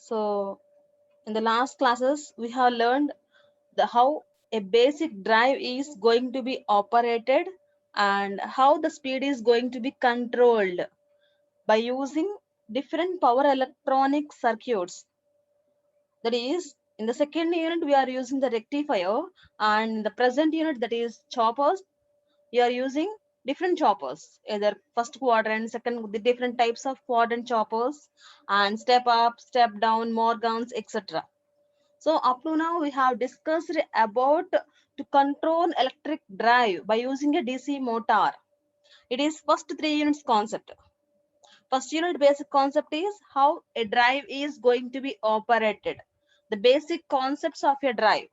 So in the last classes, we have learned how a basic drive is going to be operated and how the speed is going to be controlled by using different power electronic circuits. That is, in the second unit, we are using the rectifier, and in the present unit, that is choppers, you are using different choppers, either first quadrant, second, the different types of quadrant choppers, and step up, step down, Morgans, etc. So up to now we have discussed about to control electric drive by using a DC motor. It is first 3 units concept. First unit basic concept is how a drive is going to be operated. The basic concepts of a drive.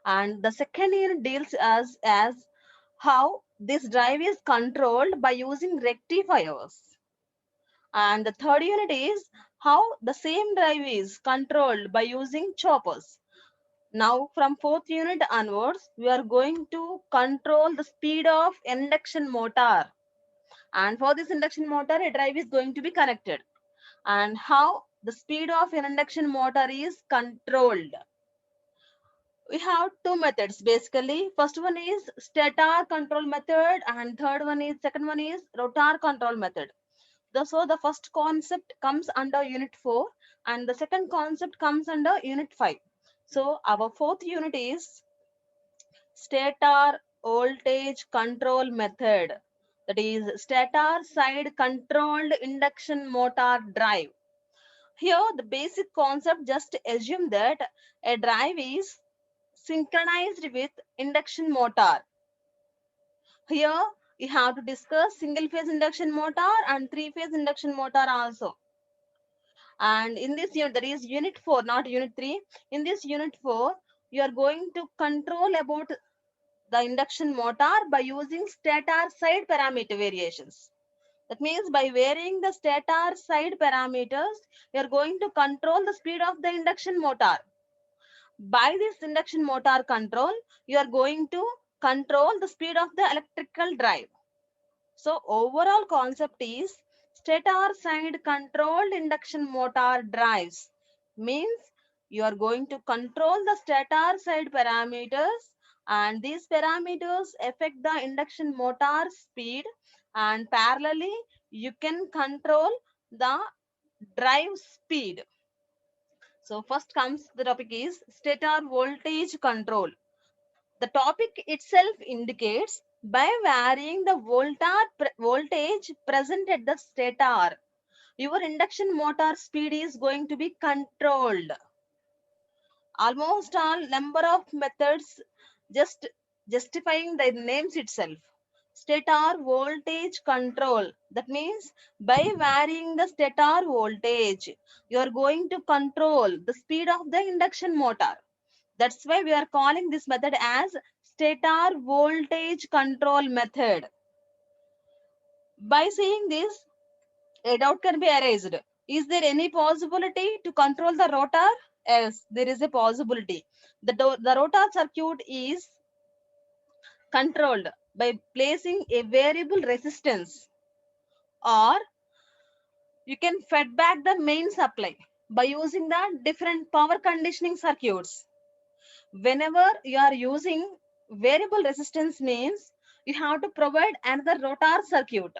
And the second unit deals as how this drive is controlled by using rectifiers. And the third unit is how the same drive is controlled by using choppers. Now, from fourth unit onwards, we are going to control the speed of induction motor. And for this induction motor, a drive is going to be connected. And how the speed of an induction motor is controlled. We have two methods basically. First one is stator control method, and second one is rotor control method. So the first concept comes under unit 4 and the second concept comes under unit 5. So our fourth unit is stator voltage control method, that is stator side controlled induction motor drive. Here the basic concept, just assume that a drive is synchronized with induction motor. Here you have to discuss single phase induction motor and three phase induction motor also. And in this unit, that is unit 4, not unit 3, in this unit 4 you are going to control about the induction motor by using stator side parameter variations. That means by varying the stator side parameters, you are going to control the speed of the induction motor. By this induction motor control, you are going to control the speed of the electrical drive. So overall concept is stator side controlled induction motor drives. Means you are going to control the stator side parameters, and these parameters affect the induction motor speed, and parallelly you can control the drive speed. So first comes the topic is stator voltage control. The topic itself indicates by varying the voltage present at the stator, your induction motor speed is going to be controlled. Almost all number of methods just justifying the names itself. Stator voltage control. That means by varying the stator voltage, you are going to control the speed of the induction motor. That's why we are calling this method as stator voltage control method. By saying this, a doubt can be arised. Is there any possibility to control the rotor? Yes, there is a possibility. The rotor circuit is controlled by placing a variable resistance, or you can fed back the main supply by using the different power conditioning circuits. Whenever you are using variable resistance means you have to provide another rotor circuit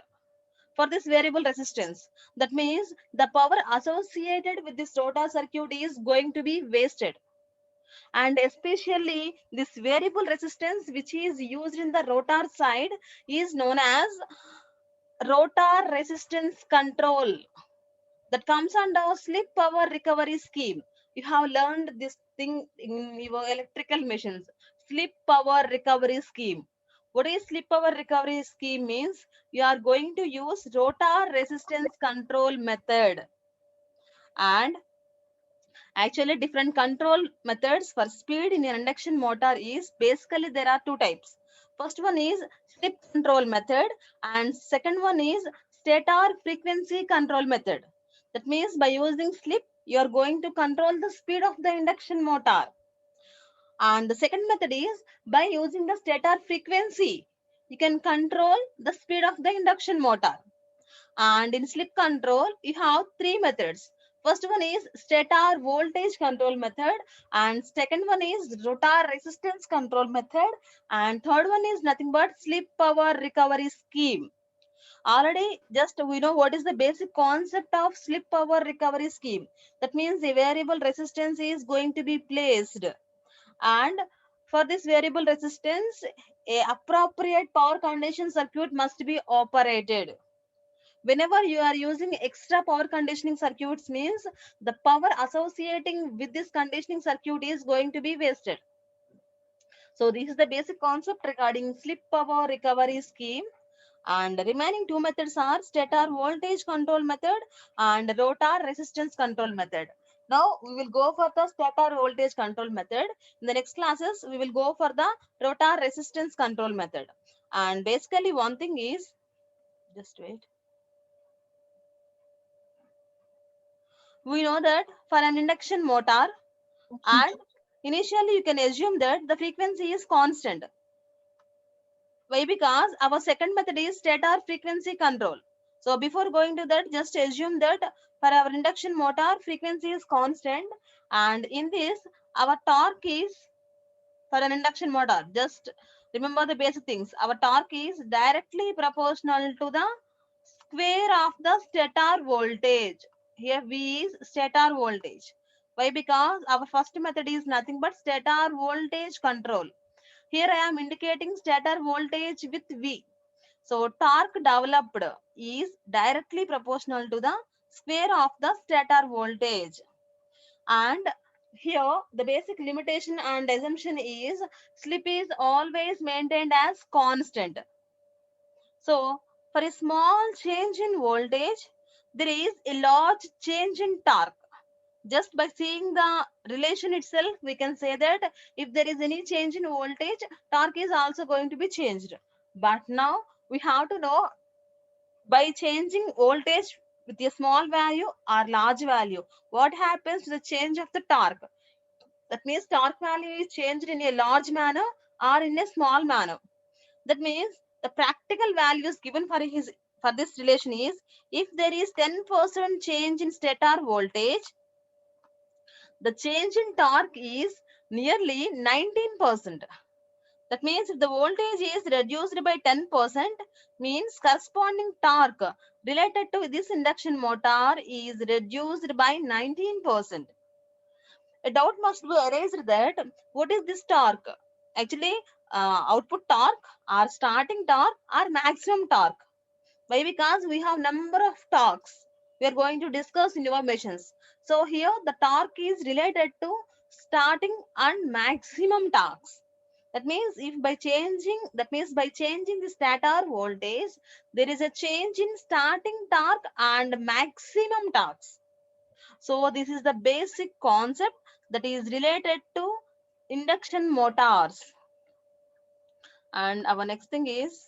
for this variable resistance. That means the power associated with this rotor circuit is going to be wasted. And especially this variable resistance which is used in the rotor side is known as rotor resistance control. That comes under slip power recovery scheme. You have learned this thing in your electrical machines. Slip power recovery scheme. What is slip power recovery scheme means? You are going to use rotor resistance control method. And actually different control methods for speed in an induction motor is basically there are two types. First one is slip control method and second one is stator frequency control method. That means by using slip, you are going to control the speed of the induction motor. And the second method is by using the stator frequency, you can control the speed of the induction motor. And in slip control, you have three methods. First one is stator voltage control method, and second one is rotor resistance control method, and third one is nothing but slip power recovery scheme. Already just we know what is the basic concept of slip power recovery scheme. That means the variable resistance is going to be placed, and for this variable resistance a appropriate power condition circuit must be operated. Whenever you are using extra power conditioning circuits means the power associating with this conditioning circuit is going to be wasted. So this is the basic concept regarding slip power recovery scheme. And the remaining two methods are stator voltage control method and rotor resistance control method. Now we will go for the stator voltage control method. In the next classes we will go for the rotor resistance control method. And basically one thing is, just wait. We know that for an induction motor, and initially you can assume that the frequency is constant. Why? Because our second method is stator frequency control. So before going to that, just assume that for our induction motor frequency is constant, and in this our torque is, for an induction motor, just remember the basic things. Our torque is directly proportional to the square of the stator voltage. Here V is stator voltage. Why? Because our first method is nothing but stator voltage control. Here I am indicating stator voltage with V. So torque developed is directly proportional to the square of the stator voltage. And here the basic limitation and assumption is slip is always maintained as constant. So for a small change in voltage, there is a large change in torque. Just by seeing the relation itself, we can say that if there is any change in voltage, torque is also going to be changed. But now we have to know, by changing voltage with a small value or large value, what happens to the change of the torque. That means torque value is changed in a large manner or in a small manner. That means the practical values given for this relation is, if there is 10% change in stator voltage, the change in torque is nearly 19%. That means if the voltage is reduced by 10%, means corresponding torque related to this induction motor is reduced by 19%. A doubt must be raised that what is this torque? Actually, output torque or starting torque or maximum torque. Why? Because we have number of torques we are going to discuss in your machines. So here the torque is related to starting and maximum torques. That means by changing the stator voltage, there is a change in starting torque and maximum torques. So this is the basic concept that is related to induction motors. And our next thing is,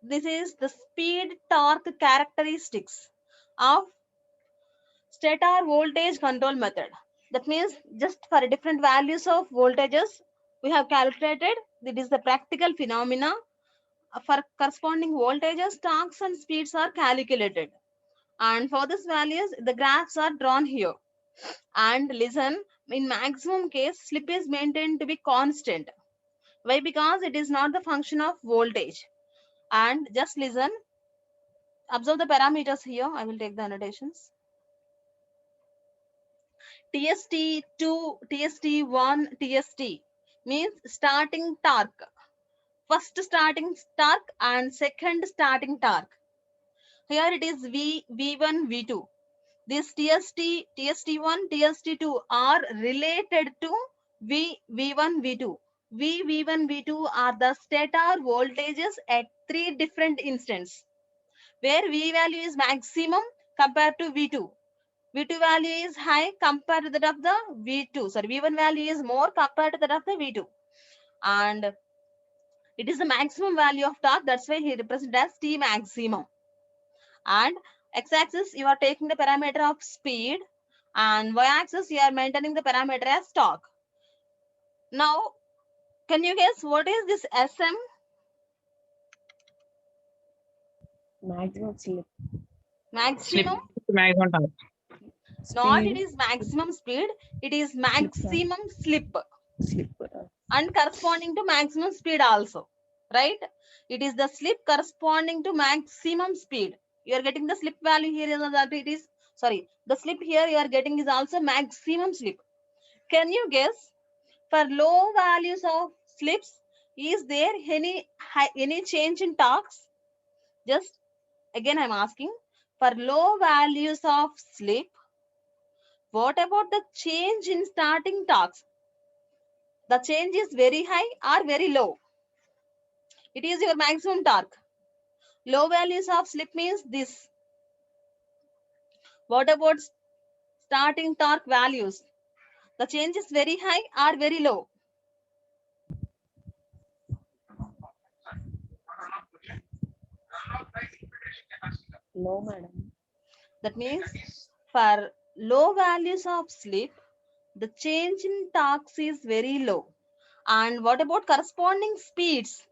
this is the speed torque characteristics of stator voltage control method. That means just for different values of voltages we have calculated, that is the practical phenomena. For corresponding voltages, torques and speeds are calculated, and for these values the graphs are drawn here. And listen, in maximum case slip is maintained to be constant. Why? Because it is not the function of voltage. And just listen, observe the parameters here. I will take the annotations. TST2, TST1, TST means starting torque. First starting torque and second starting torque. Here it is V1, V2. This TST, TST1, TST2 are related to V1, V2. V1, V2 are the stator voltages at three different instants, where V value is maximum compared to V2. V2 value is high compared to that of the V2. Sorry, V1 value is more compared to that of the V2. And it is the maximum value of torque. That's why he represents as T maximum. And x-axis you are taking the parameter of speed, and y-axis you are maintaining the parameter as torque. Now, can you guess what is this SM? Maximum slip. Maximum, maximum torque. not it Speed. is maximum speed, it is Slip. maximum slip Slip. and corresponding to maximum speed also, right? It is the slip corresponding to maximum speed. You are getting the slip value here is that it is, sorry, the slip here you are getting is also maximum slip. Can you guess, for low values of slips, is there any change in torques? Just again I'm asking, for low values of slip, what about the change in starting torques? The change is very high or very low? It is your maximum torque. Low values of slip means this. What about starting torque values? The change is very high or very low? Low, madam. That means for low values of slip, the change in torques is very low. And what about corresponding speeds?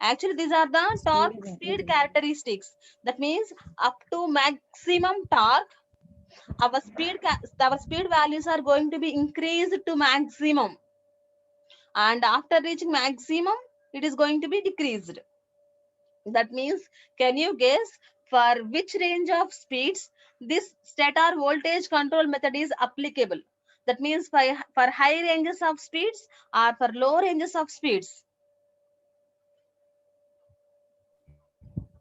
Actually, these are the Speed torque is speed increasing. characteristics. That means up to maximum torque, our speed values are going to be increased to maximum. And after reaching maximum, it is going to be decreased. That means, can you guess for which range of speeds this stator voltage control method is applicable? That means for high ranges of speeds or for low ranges of speeds?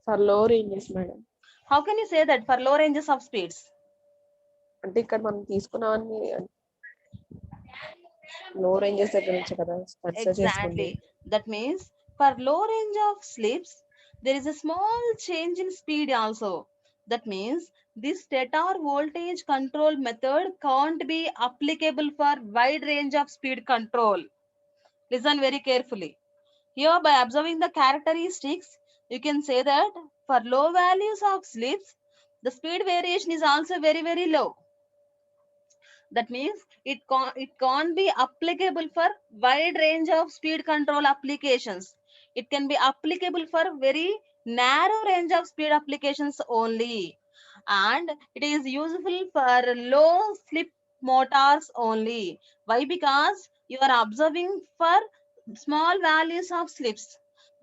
For low ranges, madam. How can you say that for low ranges of speeds? అంటే ఇక్కడ మనం తీసుకున్నవన్నీ లో ranges దగ్గర నుంచి కదా consider చేసుకుంది. Exactly. That means for low range of slips, there is a small change in speed also. That means this stator voltage control method can't be applicable for wide range of speed control. Listen very carefully. Here, by observing the characteristics, you can say that for low values of slips, the speed variation is also very, very low. That means it can't be applicable for wide range of speed control applications. It can be applicable for very narrow range of speed applications only. And it is useful for low slip motors only. Why? Because you are observing for small values of slips.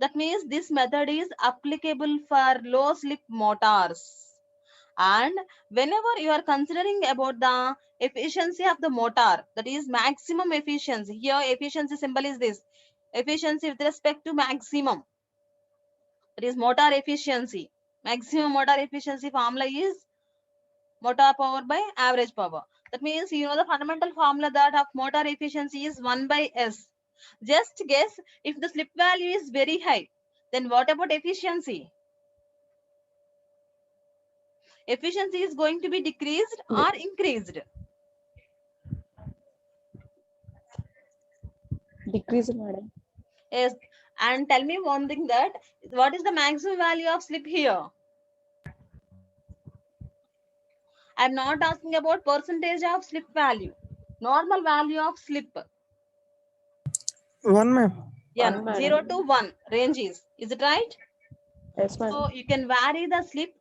That means this method is applicable for low slip motors. And whenever you are considering about the efficiency of the motor, that is maximum efficiency, here efficiency symbol is this, efficiency with respect to maximum, that is motor efficiency. Maximum motor efficiency formula is motor power by average power. That means you know the fundamental formula that of motor efficiency is 1 by S. Just guess, if the slip value is very high, then what about efficiency? Efficiency is going to be decreased or increased? Decrease madam. Yes. And tell me one thing, that what is the maximum value of slip here? I'm not asking about percentage of slip value. Normal value of slip. 1, ma'am. Yeah, 1 madam. 0 to 1 range is it right? Yes madam. So you can vary the slip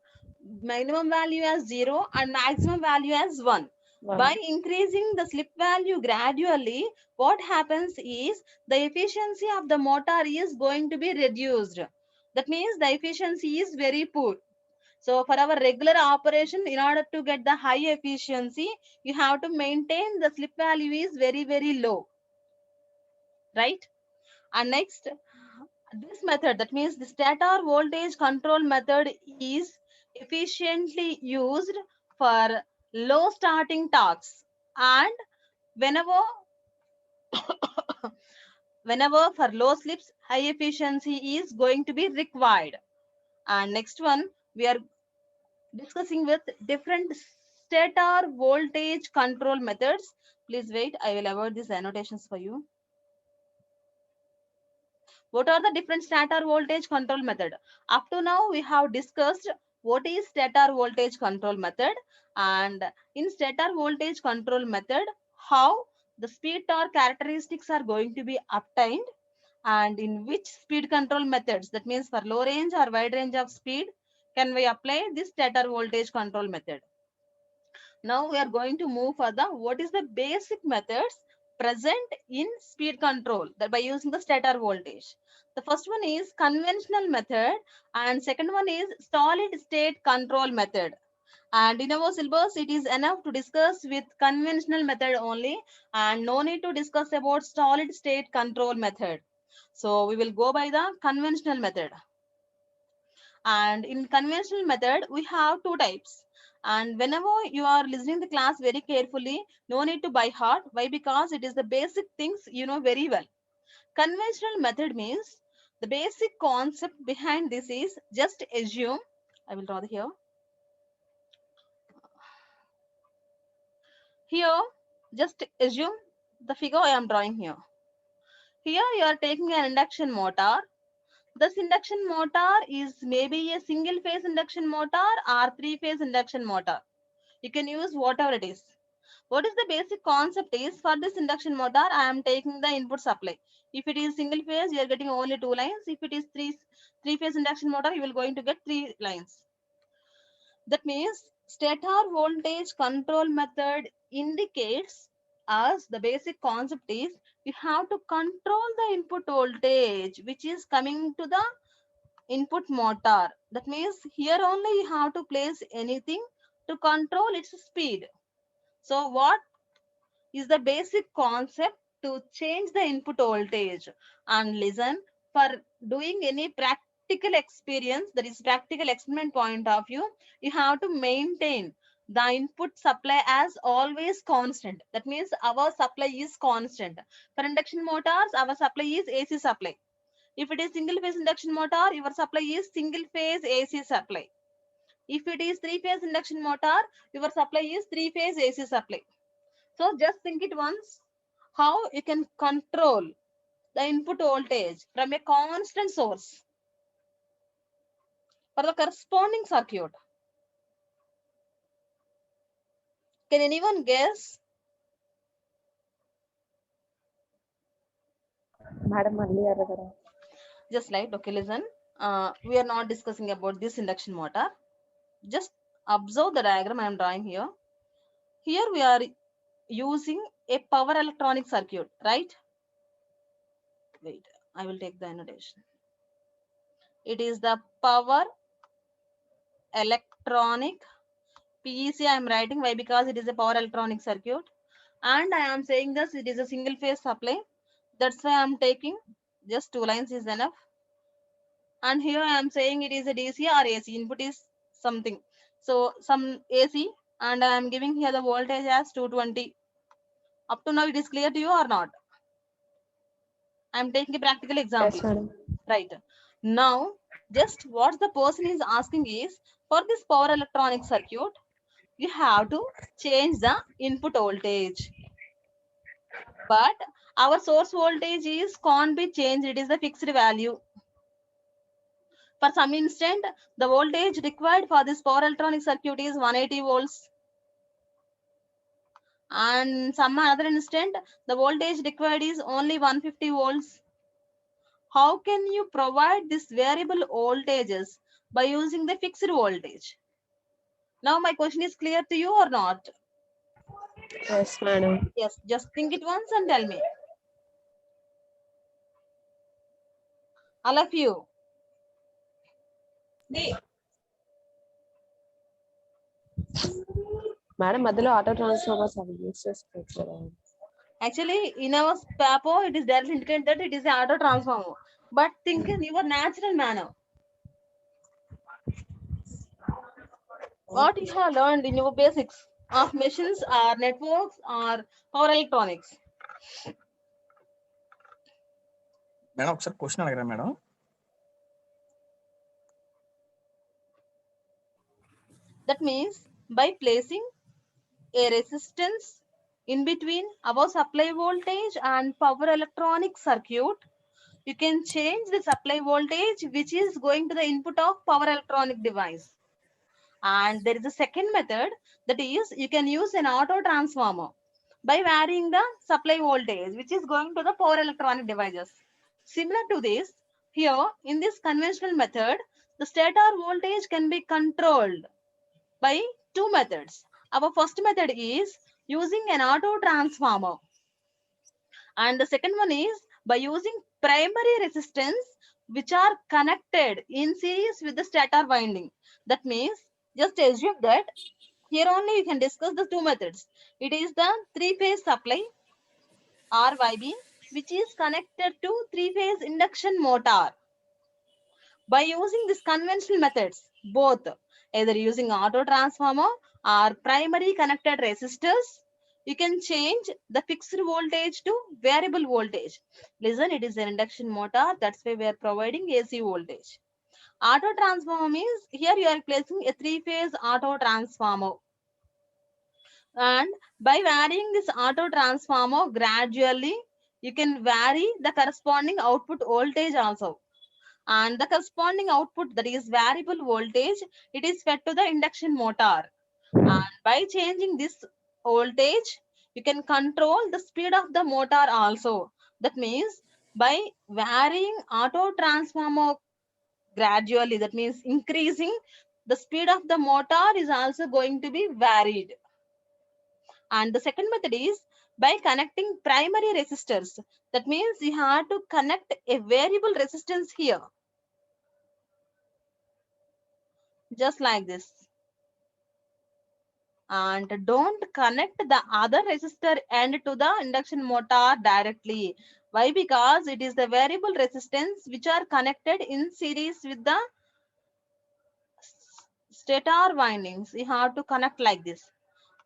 minimum value as 0 and maximum value as 1. 1. By increasing the slip value gradually, what happens is the efficiency of the motor is going to be reduced. That means the efficiency is very poor. So for our regular operation, in order to get the high efficiency, you have to maintain the slip value is very, very low. Right? And next, this method, that means the stator voltage control method, is efficiently used for low starting torques, and whenever whenever for low slips, high efficiency is going to be required. And next one, we are discussing with different stator voltage control methods. Please wait, I will avoid these annotations for you. What are the different stator voltage control method? Up to now, we have discussed what is stator voltage control method, and in stator voltage control method, how the speed torque characteristics are going to be obtained, and in which speed control methods, that means for low range or wide range of speed, can we apply this stator voltage control method. Now we are going to move further. What is the basic methods present in speed control that by using the stator voltage? The first one is conventional method and second one is solid state control method. And in our syllabus, it is enough to discuss with conventional method only and no need to discuss about solid state control method. So we will go by the conventional method. And in conventional method, we have two types. And whenever you are listening the class very carefully, no need to by heart. Why? Because it is the basic things you know very well. Conventional method means the basic concept behind this is just assume. I will draw the here. Here, just assume the figure I am drawing here. Here you are taking an induction motor. This induction motor is maybe a single phase induction motor or three phase induction motor. You can use whatever it is. What is the basic concept is for this induction motor, I am taking the input supply. If it is single phase, you are getting only 2 lines. If it is three phase induction motor, you will going to get 3 lines. That means stator voltage control method indicates us the basic concept is you have to control the input voltage which is coming to the input motor. That means here only you have to place anything to control its speed. So what is the basic concept to change the input voltage? And listen, for doing any practical experience, that is practical experiment point of view, you have to maintain the input supply as always constant. That means our supply is constant. For induction motors, our supply is AC supply. If it is single phase induction motor, your supply is single phase AC supply. If it is three phase induction motor, your supply is three phase AC supply. So just think it once, how you can control the input voltage from a constant source for the corresponding circuit. Can anyone guess? Madam మళ్ళీ అడగరా? Just like, okay, listen. We are not discussing about this induction motor. Just observe the diagram I am drawing here. Here we are using a power electronic circuit, right? Wait, I will take the annotation. It is the power electronic PEC I am writing. Why? Because it is a power electronic circuit. And I am saying this, it is a single phase supply. That's why I am taking just 2 lines is enough. And here I am saying it is a DC or AC. Input is something. So some AC and I am giving here the voltage as 220. Up to now it is clear to you or not? I am taking a practical example. Yes, madam. Right. Now, just what the person is asking is, for this power electronic circuit, you have to change the input voltage. But our source voltage is can't be changed. It is the fixed value. For some instant, the voltage required for this power electronic circuit is 180 volts. And some other instant, the voltage required is only 150 volts. How can you provide this variable voltages by using the fixed voltage? Now my question is clear to you or not? Yes, madam. Yes, just think it once and tell me. All of you. Madam మధ్యలో auto transformers అవి use చేసుకోవచ్చు కదా? Actually, in our paper, it is directly indicated that it is an auto transformer. But think in your natural manner. What you have learned in your basics of machines or networks or power electronics. Madam ఒకసారి question అడగరా madam? That means by placing a resistance in between our supply voltage and power electronic circuit, you can change the supply voltage which is going to the input of power electronic device. And there is a second method, that is you can use an auto transformer by varying the supply voltage which is going to the power electronic devices. Similar to this, here in this conventional method, the stator voltage can be controlled by two methods. Our first method is using an auto transformer, and the second one is by using primary resistance which are connected in series with the stator winding. That means just assume that here only you can discuss the two methods. It is the three-phase supply RYB which is connected to three-phase induction motor. By using these conventional methods, both either using auto transformer or primary connected resistors, you can change the fixed voltage to variable voltage. Listen, it is an induction motor, that's why we are providing AC voltage. Auto transformer means here you are placing a three-phase auto transformer. And by varying this auto transformer gradually, you can vary the corresponding output voltage also. And the corresponding output, that is variable voltage, it is fed to the induction motor. And by changing this voltage, you can control the speed of the motor also. That means by varying auto transformer gradually, that means increasing, the speed of the motor is also going to be varied. And the second method is by connecting primary resistors. That means you have to connect a variable resistance here, just like this. And don't connect the other resistor end to the induction motor directly. Why? Because it is the variable resistance which are connected in series with the stator windings. You have to connect like this.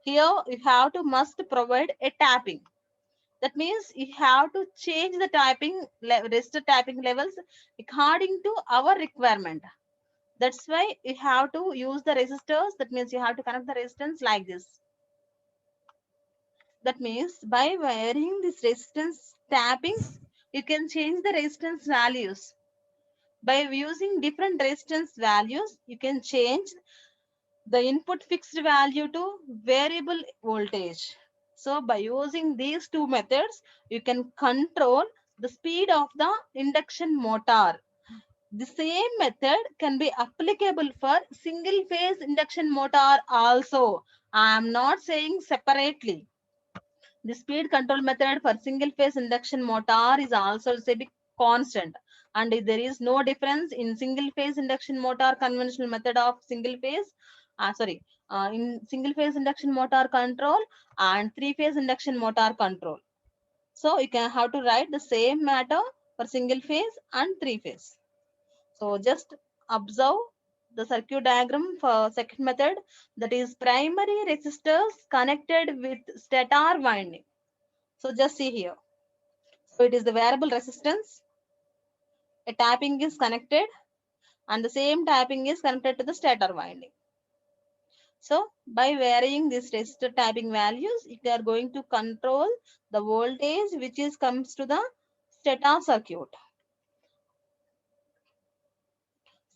Here you have to must provide a tapping. That means you have to change the resistor tapping levels according to our requirement. That's why you have to use the resistors. That means you have to connect the resistance like this. That means by varying this resistance tappings, you can change the resistance values. By using different resistance values, you can change the input fixed value to variable voltage. So by using these two methods, you can control the speed of the induction motor. The same method can be applicable for single phase induction motor also. I am not saying separately. The speed control method for single phase induction motor is also said to be constant, and there is no difference in single phase induction motor conventional method of in single phase induction motor control and three phase induction motor control. So you can have to write the same matter for single phase and three phase. So just observe the circuit diagram for second method, that is primary resistors connected with stator winding. So just see here. So it is the variable resistance. A tapping is connected and the same tapping is connected to the stator winding. So by varying these resistor tapping values, you are going to control the voltage which is comes to the stator circuit.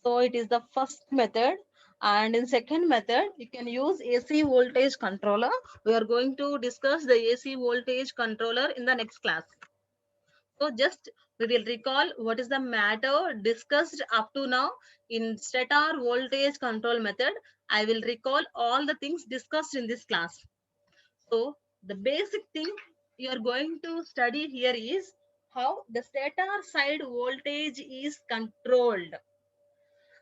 So it is the first method. And in second method, you can use AC voltage controller. We are going to discuss the AC voltage controller in the next class. So just we will recall what is the matter discussed up to now in stator voltage control method. I will recall all the things discussed in this class. So the basic thing you are going to study here is how the stator side voltage is controlled.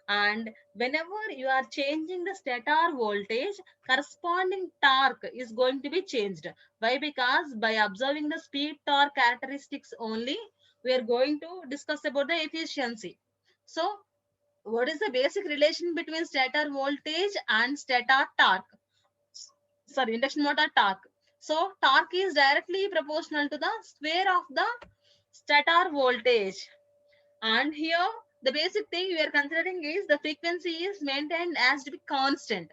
And whenever you are changing the stator voltage, corresponding torque is going to be changed. Why? Because by observing the speed torque characteristics only, we are going to discuss about the efficiency. So what is the basic relation between stator voltage and stator torque? Sorry, induction motor torque. So torque is directly proportional to the square of the stator voltage. And here the basic thing we are considering is the frequency is maintained as to be constant,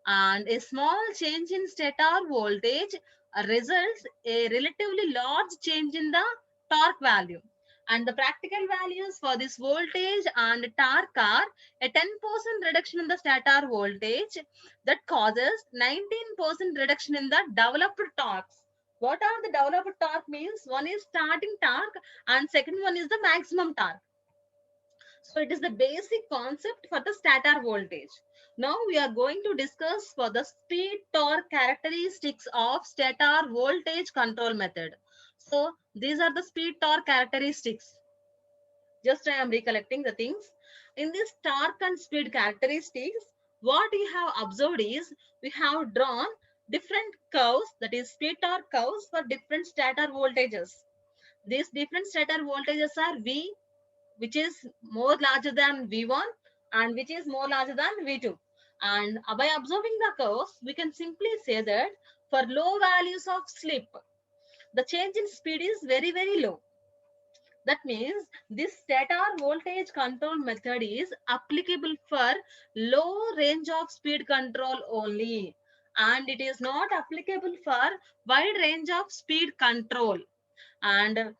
and a small change in stator voltage results a relatively large change in the torque value. And the practical values for this voltage and torque are a 10% reduction in the stator voltage that causes 19% reduction in the developed torques. What are the developed torque means? One is starting torque and second one is the maximum torque. So it is the basic concept for the stator voltage. Now we are going to discuss for the speed torque characteristics of stator voltage control method. So these are the speed torque characteristics. Just I am recollecting the things. In this torque and speed characteristics, what we have observed is we have drawn different curves, that is speed torque curves for different stator voltages. These different stator voltages are V, which is more larger than V1 and which is more larger than V2. And by observing the curves, we can simply say that for low values of slip, the change in speed is very, very low. That means this stator voltage control method is applicable for low range of speed control only. And it is not applicable for wide range of speed control. And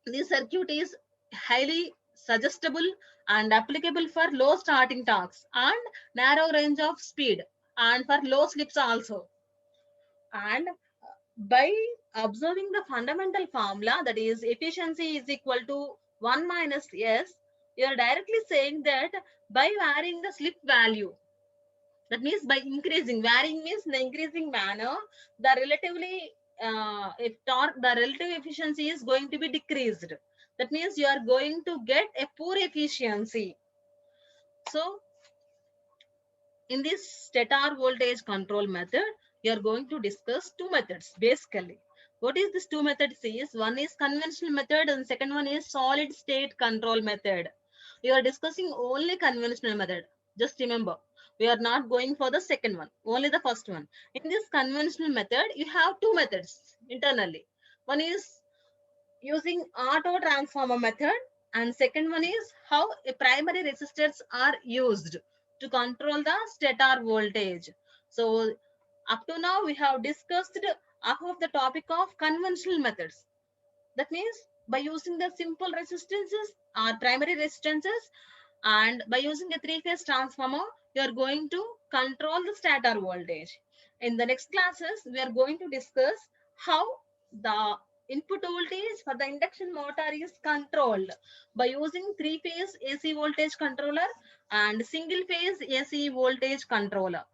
this circuit is highly suggestible and applicable for low starting torques and narrow range of speed and for low slips also. And by observing the fundamental formula, that is efficiency is equal to 1 minus S, you are directly saying that by varying the slip value, that means by increasing, varying means in the increasing manner, the relatively if torque, the relative efficiency is going to be decreased. That means you are going to get a poor efficiency. So in this stator voltage control method, we are going to discuss two methods basically. What is this two methods is? One is conventional method and second one is solid state control method. We are discussing only conventional method. Just remember, we are not going for the second one, only the first one. In this conventional method, you have two methods internally. One is using auto transformer method and second one is how a primary resistors are used to control the stator voltage. So up to now we have discussed half of the topic of conventional methods. That means by using the simple resistances or primary resistances and by using a three-phase transformer, you are going to control the stator voltage. In the next classes, we are going to discuss how the input voltage for the induction motor is controlled by using three-phase AC voltage controller and single-phase AC voltage controller.